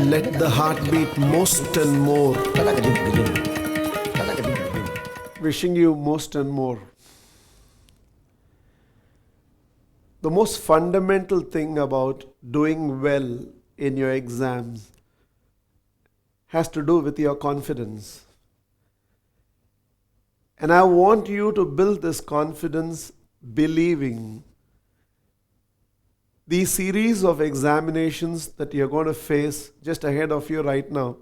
Let the heart beat most and more. Wishing you most and more. The most fundamental thing about doing well in your exams has to do with your confidence. And I want you to build this confidence believing these series of examinations that you're going to face just ahead of you right now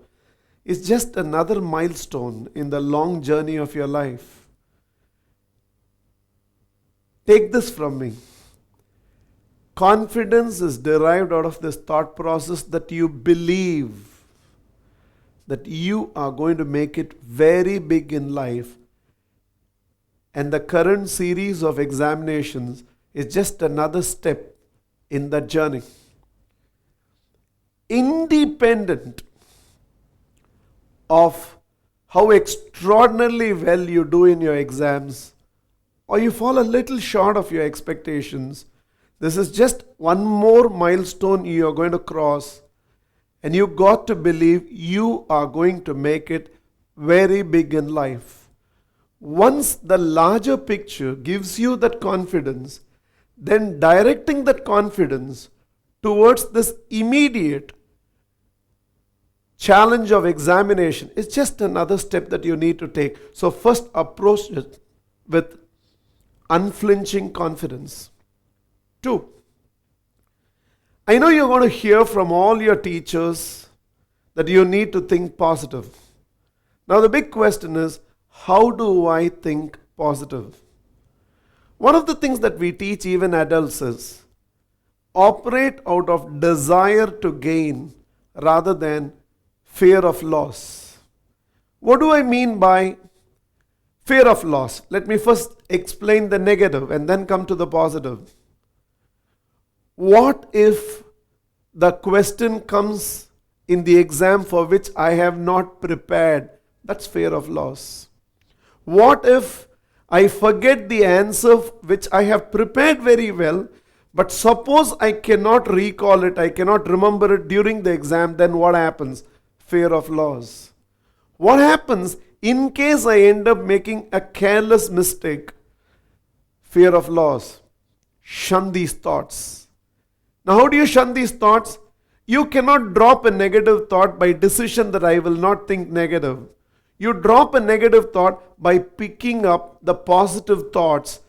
is just another milestone in the long journey of your life. Take this from me. Confidence is derived out of this thought process that you believe that you are going to make it very big in life, and the current series of examinations is just another step in that journey. Independent of how extraordinarily well you do in your exams, or you fall a little short of your expectations, this is just one more milestone you are going to cross, and you got to believe you are going to make it very big in life. Once the larger picture gives you that confidence, then directing that confidence towards this immediate challenge of examination is just another step that you need to take. So first approach it with unflinching confidence. 2, I know you're going to hear from all your teachers that you need to think positive. Now the big question is, how do I think positive? One of the things that we teach even adults is operate out of desire to gain rather than fear of loss. What do I mean by fear of loss? Let me first explain the negative and then come to the positive. What if the question comes in the exam for which I have not prepared? That's fear of loss. What if I forget the answer which I have prepared very well, but suppose I cannot recall it, I cannot remember it during the exam, then what happens? Fear of loss. What happens in case I end up making a careless mistake? Fear of loss. Shun these thoughts. Now, how do you shun these thoughts? You cannot drop a negative thought by decision that I will not think negative. You drop a negative thought by picking up the positive thoughts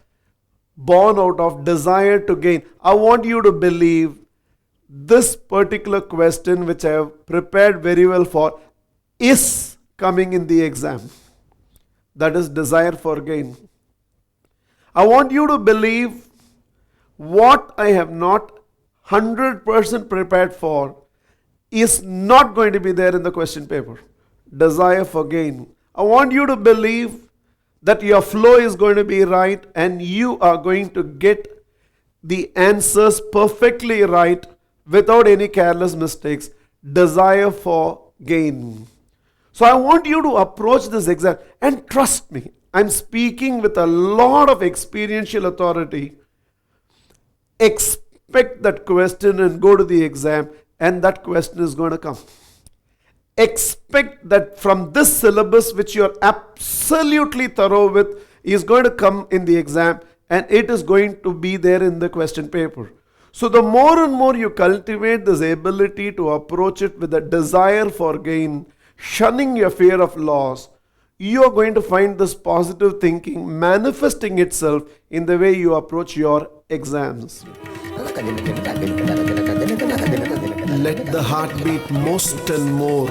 born out of desire to gain. I want you to believe this particular question which I have prepared very well for is coming in the exam. That is desire for gain. I want you to believe what I have not 100% prepared for is not going to be there in the question paper. Desire for gain. I want you to believe that your flow is going to be right and you are going to get the answers perfectly right without any careless mistakes. Desire for gain. So I want you to approach this exam, and trust me, I'm speaking with a lot of experiential authority. Expect that question and go to the exam, and that question is going to come. Expect that from this syllabus which you are absolutely thorough with is going to come in the exam, and it is going to be there in the question paper. So the more and more you cultivate this ability to approach it with a desire for gain, shunning your fear of loss, you are going to find this positive thinking manifesting itself in the way you approach your exams. Let the heart beat most and more.